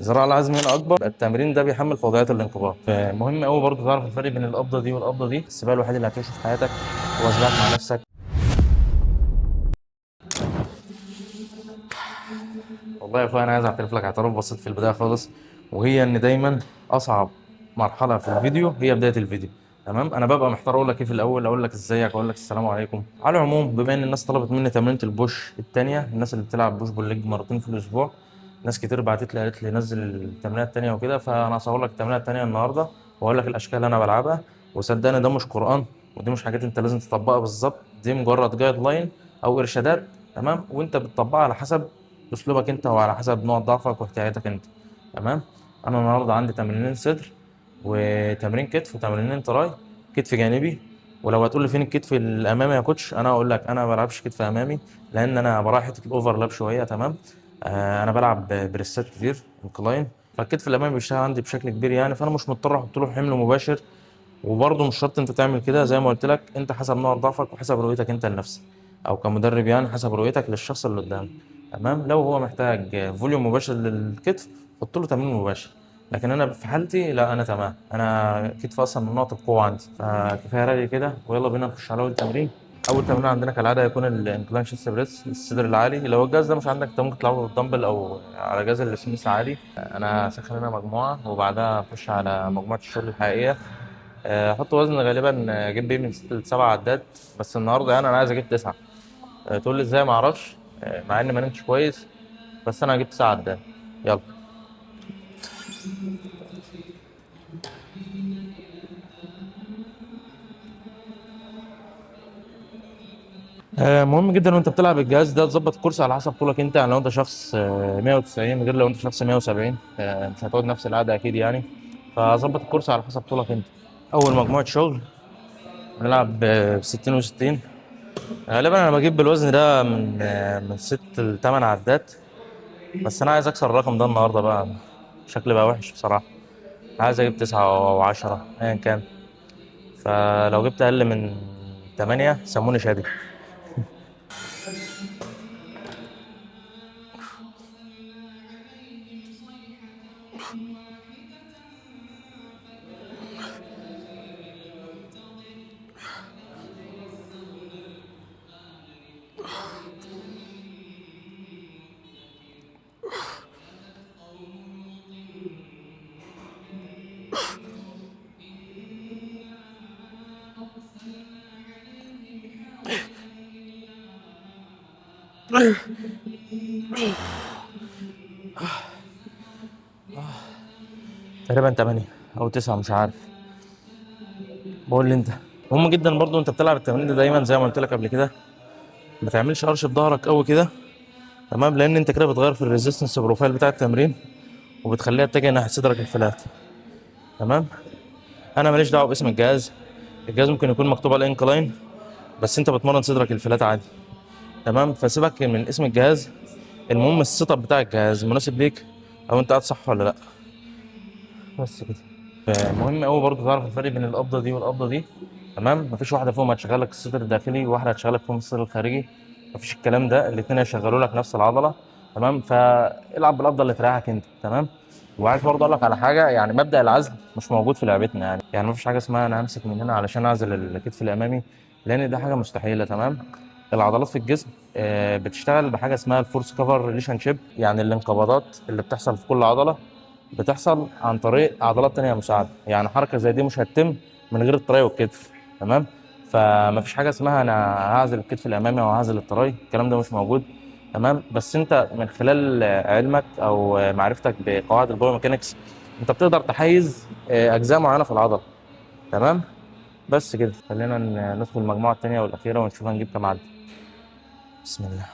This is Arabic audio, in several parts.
الذراع العزمي هنا اكبر، التمرين ده بيحمل في وضعيه الانقباض. فمهم قوي برضه تعرف الفرق بين القبضه دي والقبضه دي. السباق الوحيد اللي هتعيشه في حياتك هو سباقك مع نفسك. والله يا اخويا انا عايز اعترف لك اعتراف بسيط في البدايه خالص، وهي ان دايما اصعب مرحله في الفيديو هي بدايه الفيديو. تمام، انا ببقى محتار اقول لك ايه في الاول، اقول لك ازيك، اقول لك السلام عليكم. على العموم بما ان الناس طلبت مني تمرينه البوش الثانيه، الناس اللي بتلعب بوش بول ليج مرتين في الاسبوع، ناس كتير بعتت لي قالت لي نزل التمرينه الثانيه وكده، فانا هصور لك التمرينه الثانيه النهارده واقول لك الاشكال اللي انا بلعبها. وصدقني ده مش قران، ودي مش حاجات انت لازم تطبقها بالظبط، دي مجرد جايد لاين او ارشادات. تمام، وانت بتطبقها على حسب اسلوبك انت وعلى حسب نوع ضعفك واحتياجاتك انت. تمام. انا النهارده عندي تمرينين صدر وتمرين كتف وتمرينين تراي، كتف جانبي. ولو هتقول لي فين الكتف الامامي يا كوتش، انا اقول لك انا ما بلعبش كتف امامي، لان انا براعي حته الاوفرلاب شويه. تمام. انا بلعب بريسات كتير انكلاين، فالكتف الامامي بيشتغل عندي بشكل كبير يعني، فانا مش مضطر احط له حمل مباشر. وبرضه مش شرط انت تعمل كده، زي ما قلت لك انت حسب نوع ضعفك وحسب رؤيتك انت لنفسك، او كمدرب يعني حسب رؤيتك للشخص اللي قدامك. تمام، لو هو محتاج فوليوم مباشر للكتف حط له تمرين مباشر. لكن انا في حالتي لا، انا تمام، انا كتف اصلا من نقط القوه عندي، فكفايه رغي كده ويلا بينا نخش على اول تمرين. اول تمرين عندنا كالعاده هيكون الانكلاين شيست بريس، الصدر العالي. لو الجهاز ده مش عندك انت ممكن تلعبه بالدمبل او على جهاز السميث عادي. انا هسخن هنا مجموعه وبعدها اخش على مجموعه الشغل الحقيقيه. احط وزن غالبا اجيب بيه من 6 ل7 عدات، بس النهارده يعني انا عايز اجيب 9. تقول لي ازاي؟ ما اعرفش، مع اني ما نمتش كويس، بس انا هجيب 9 عدات. يلا. مهم جدا وانت بتلعب الجهاز ده تظبط الكرسي على حسب طولك انت. يعني لو انت شخص 190 غير لو انت شخص 170، مش هتقعد نفس القعده اكيد يعني، فظبط الكرسي على حسب طولك انت. اول مجموعه شغل نلعب ب 60 و60. غالبا انا بجيب بالوزن ده من 6 ل8 عدات، بس انا عايز اكسر الرقم ده النهارده بقى، شكلي بقى وحش بصراحه. عايز اجيب 9 او 10 ايا كان، فلو جبت اقل من 8 سموني شادي. تقريبا 8 او 9 مش عارف، بقول لي انت. مهم جدا برضو انت بتلعب التمرين ده دايما زي ما قلت لك قبل كده، ما تعملش قرش في ظهرك قوي كده. تمام، لان انت كده بتغير في الريزيستنس بروفايل بتاع التمرين، وبتخليها تتجه ناحيه صدرك الفلات. تمام. انا ماليش دعوه باسم الجهاز، الجهاز ممكن يكون مكتوب عليه انكلاين، بس انت بتمرن صدرك الفلات عادي. تمام، فسيبك من اسم الجهاز، المهم السيت اب بتاع الجهاز مناسب ليك، او انت قاعد صح ولا لا. بس كده. مهم قوي برضه تعرف الفرق بين القبضه دي والقبضه دي. تمام، مفيش واحده فيهم هتشغل لك الصدر الداخلي وواحده هتشغل لك فيهم الصدر الخارجي، مفيش الكلام ده، الاثنين هيشغلوا لك نفس العضله. تمام، فالعب بالقبضه اللي تريحك انت. تمام. وعايز برضه اقول لك على حاجه، يعني مبدا العزل مش موجود في لعبتنا، يعني مفيش حاجه اسمها انا همسك من هنا علشان اعزل الكتف الامامي، لان ده حاجه مستحيله. تمام. العضلات في الجسم بتشتغل بحاجه اسمها الفورس كفر ريليشن شيب، يعني الانقباضات اللي بتحصل في كل عضله بتحصل عن طريق عضلات تانية مساعدة. يعني حركة زي دي مش هتتم من غير التراي والكتف. تمام، فما فيش حاجة اسمها أنا هعزل الكتف الأمامي أو هعزل التراي، الكلام ده مش موجود. تمام، بس أنت من خلال علمك أو معرفتك بقواعد البايوميكانكس أنت بتقدر تحيز أجزاء معينة في العضلة. تمام. بس كده، خلينا ندخل المجموعة التانية والأخيرة ونشوف هنجيب كام عدد. بسم الله.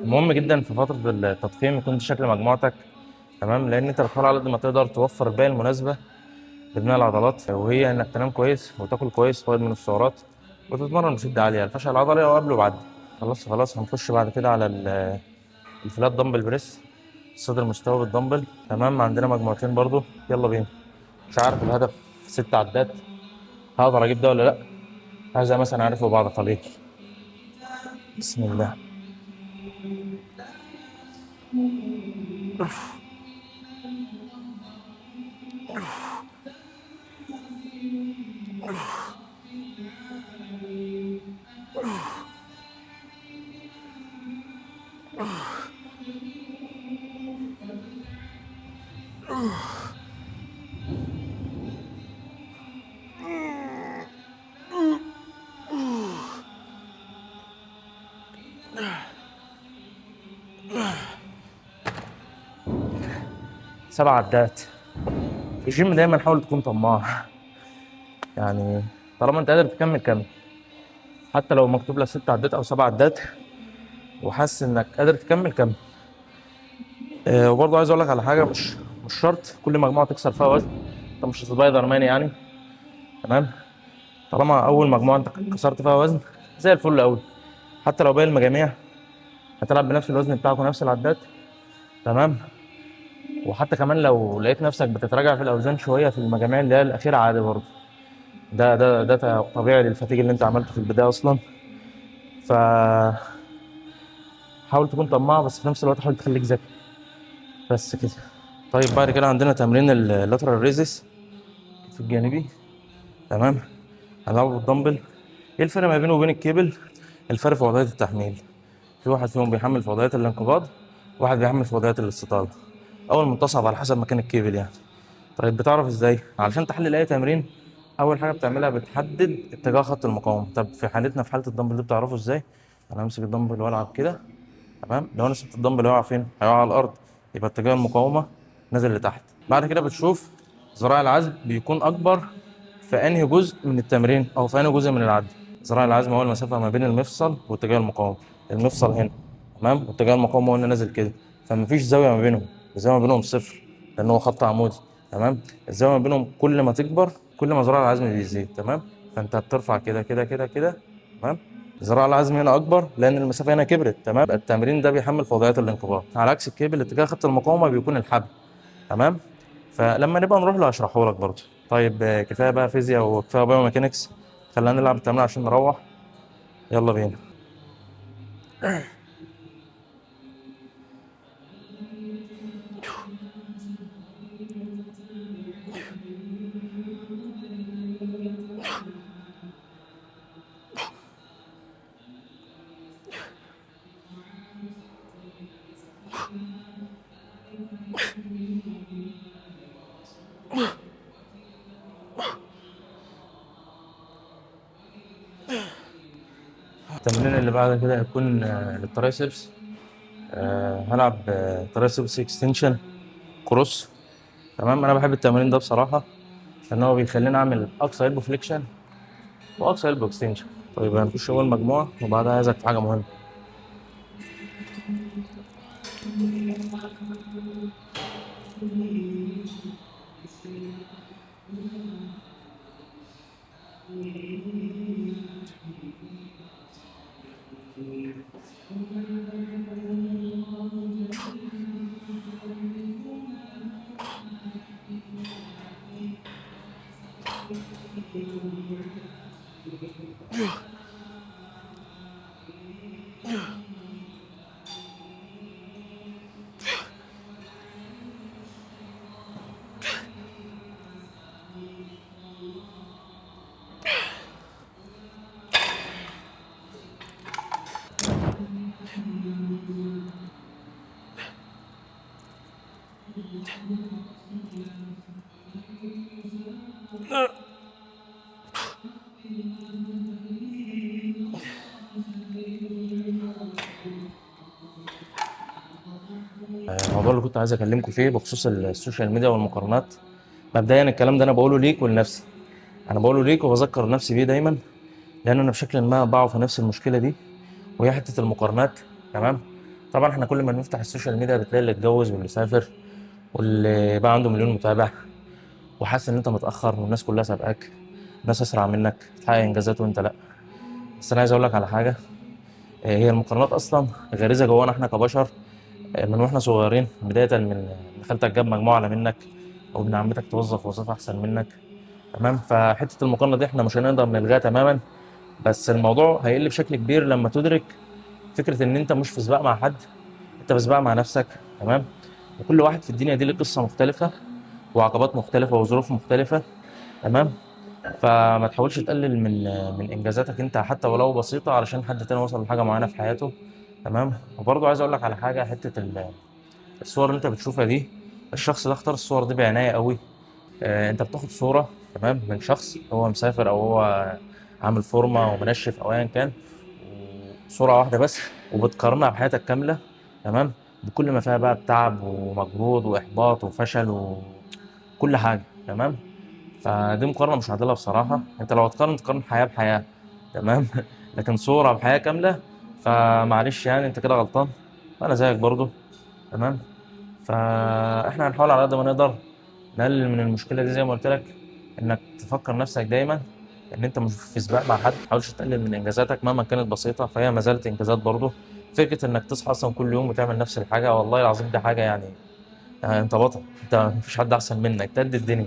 مهم جدا في فتره التضخيم يكون شكل مجموعتك تمام، لان انت بتحاول على قد ما تقدر توفر البيئه المناسبه لبناء العضلات، وهي انك تنام كويس وتاكل كويس فوائد من السعرات وتتمرن بشده عاليه. الفشل العضلي او قبله وبعده. خلاص هنخش بعد كده على الفلات دمبل بريس، الصدر مستوي بالدمبل تمام. عندنا مجموعتين برضو، يلا بينا. مش عارف الهدف 6 عدات، هقدر اجيب ده ولا لا؟ هذا مثلا عارفه بعد قليل. بسم الله. سبع عدات. في الجيم دايما حاول تكون طماع، يعني طالما انت قادر تكمل كمل، حتى لو مكتوب لك 6 عدات او 7 عدات وحاسس انك قادر تكمل كمل. وبرضه عايز اقول لك على حاجه، مش شرط كل مجموعه تكسر فيها وزن. انت مش سبايدر مان يعني، تمام. طالما اول مجموعه انت كسرت فيها وزن زي الفل قوي، حتى لو باقي المجاميع هتلعب بنفس الوزن بتاعك ونفس العدات تمام. وحتى كمان لو لقيت نفسك بتتراجع في الاوزان شويه في المجاميع اللي هي الاخيره عادي برضه. ده طبيعي للفتيج اللي انت عملته في البدايه اصلا. ف حاول تكون طماع بس في نفس الوقت حاول تخليك ذكي، بس كده. طيب بعد كده عندنا تمرين اللاترال ريزيس في الجانبي تمام. هنلعبه بالدمبل. ايه الفرق ما بينه وبين الكيبل؟ الفرق في وضعيه التحميل. في واحد فيهم بيحمل في وضعيه الانقباض، واحد بيحمل في وضعيه الاستطاله او المنتصف على حسب مكان الكيبل يعني. طيب بتعرف ازاي؟ علشان تحلل اي تمرين اول حاجه بتعملها بتحدد اتجاه خط المقاومه. طب في حالتنا في حاله الدمبل دي بتعرفه ازاي؟ انا همسك الدمبل والعب كده تمام. لو انا سبت الدمبل هيقع فين؟ هيقع على الارض، يبقى اتجاه المقاومه نازل لتحت. بعد كده بتشوف ذراع العزم بيكون اكبر في انهي جزء من التمرين او في انهي جزء من العد. ذراع العزم هو المسافه ما بين المفصل واتجاه المقاومه. المفصل هنا تمام، واتجاه المقاومه قلنا نازل كده، فمفيش زاويه ما بينهم. الزاويه ما بينهم صفر لان هو خط عمودي تمام. الزاويه ما بينهم كل ما تكبر كل ما ذراع العزم بيزيد تمام. فانت هترفع كده كده كده كده تمام. ذراع العزم هنا اكبر لان المسافه هنا كبرت تمام. يبقى التمرين ده بيحمل في وضعيه الانقباض، على عكس الكيبل اتجاه خط المقاومه بيكون الحبل تمام. فلما نبقى نروح له هشرحه لك برضه. طيب كفايه بقى فيزياء وكفايه بايو ميكانكس، خلينا نلعب التمرين عشان نروح. يلا بينا. التمرين اللي بعد كده هيكون للترايسبس. هلعب ترايسبس اكستنشن كروس تمام. انا بحب التمرين ده بصراحه لان هو بيخليني اعمل اقصى البو فليكشن واقصى البو اكستنشن. طيب هنخش اول مجموعه وبعدها عايزك في حاجه مهمه. الموضوع اللي كنت عايز اكلمكم فيه بخصوص السوشيال ميديا والمقارنات. مبدئيا الكلام ده انا بقوله ليك ولنفسي، انا بقوله ليك وبذكر نفسي بيه دايما، لان انا بشكل ما بقع في نفس المشكله دي، وهي حته المقارنات تمام. طبعا احنا كل ما نفتح السوشيال ميديا بتلاقي اللي اتجوز واللي سافر واللي بقى عنده مليون متابع، وحاسس ان انت متاخر والناس كلها سابقاك، ناس اسرع منك تحقق انجازات وانت لا. بس انا عايز اقول لك على حاجه، هي المقارنات اصلا غريزه جوانا احنا كبشر، من واحنا صغيرين، بدايه من إن خالتك جاب مجموعه اعلى منك، او ابن عمتك توظف وظيفه احسن منك. تمام، فحته المقارنه دي احنا مش هنقدر نلغيها تماما، بس الموضوع هيقل بشكل كبير لما تدرك فكره ان انت مش في سباق مع حد، انت في سباق مع نفسك. تمام، وكل واحد في الدنيا دي له قصه مختلفه وعقبات مختلفه وظروف مختلفه. تمام، فما تحاولش تقلل من انجازاتك انت حتى ولو بسيطه علشان حد تاني وصل لحاجه معينه في حياته. تمام، وبرضه عايز اقول لك على حاجه، حته الصور اللي انت بتشوفها دي، الشخص ده اختار الصور دي بعنايه قوي. انت بتاخد صوره تمام من شخص هو مسافر او هو عامل فورمه ومنشف او ايا كان، صوره واحده بس، وبتقارنها بحياتك كامله. تمام، بكل ما فيها بقى بتعب ومجهود واحباط وفشل وكل حاجه. تمام، فدي مقارنه مش عادله بصراحه. انت لو تقارن حياه بحياه، تمام، لكن صوره بحياه كامله، فمعلش يعني انت كده غلطان، وانا زيك برضو. تمام، فاحنا هنحاول على قد ما نقدر نقلل من المشكله دي، زي ما قلت لك، انك تفكر نفسك دايما ان انت مش في سباق مع حد. ما تحاولش تقلل من انجازاتك مهما كانت بسيطه، فهي ما زالت انجازات برضه. فكره انك تصحى اصلا كل يوم وتعمل نفس الحاجه، والله العظيم دي حاجه يعني انت بطل، انت مفيش حد احسن منك، تد الدنيا.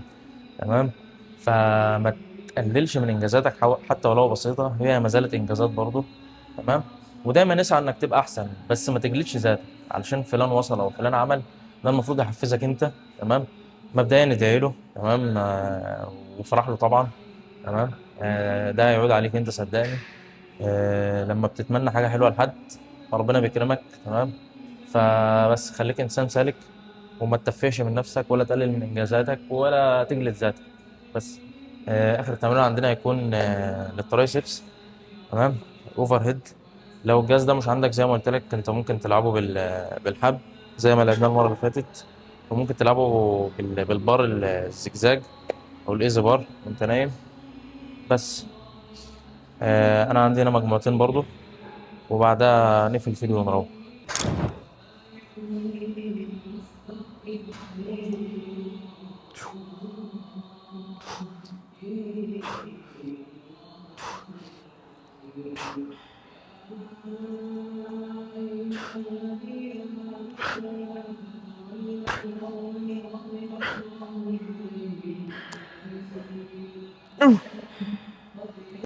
تمام، فما تقللش من انجازاتك حتى ولو بسيطه، هي ما زالت انجازات برضه. تمام، ودايما نسعى انك تبقى احسن، بس ما تجلدش ذاتك علشان فلان وصل او فلان عمل. ده المفروض يحفزك انت. تمام، مبدئيا ندعي له، تمام، وفرح له طبعا. تمام، ده هيعود عليك انت صدقني. لما بتتمنى حاجه حلوه لحد، ربنا بيكرمك. تمام، فبس خليك انسان سالك، وما تتفهش من نفسك ولا تقلل من انجازاتك ولا تجلد ذاتك. بس اخر تمرين عندنا هيكون للترايسبس. تمام، اوفر هيد. لو الجهاز ده مش عندك زي ما قلت لك، انت ممكن تلعبه بالحبل زي ما لعبناه المره اللي فاتت، وممكن تلعبه بالبار الزجزاج او الايزي بار وانت نايم. بس انا عندي هنا مجموعتين برضو، وبعدها نقفل الفيديو ونروح.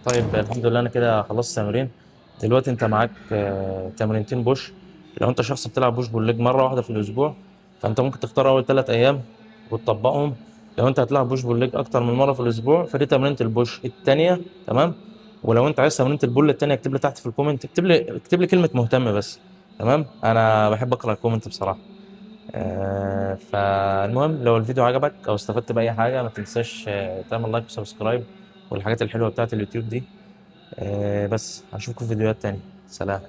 طيب الحمد لله انا كده خلصت تمرين. دلوقتي انت معاك تمرينتين بوش. لو انت شخص بتلعب بوش بول ليج مره واحده في الاسبوع، فانت ممكن تختار اول 3 ايام وتطبقهم. لو انت هتلعب بوش بول ليج اكتر من مره في الاسبوع، فدي تمرينه البوش الثانيه. تمام، ولو انت عايز تمرينه البول الثانيه اكتب لي تحت في الكومنت، اكتب لي كلمه مهتم بس. تمام، انا بحب اقرا الكومنت بصراحه. فالمهم لو الفيديو عجبك او استفدت باي حاجه، ما تنساش تعمل لايك وسبسكرايب والحاجات الحلوه بتاعت اليوتيوب دي. بس هنشوفكم في فيديوهات تانية. سلام.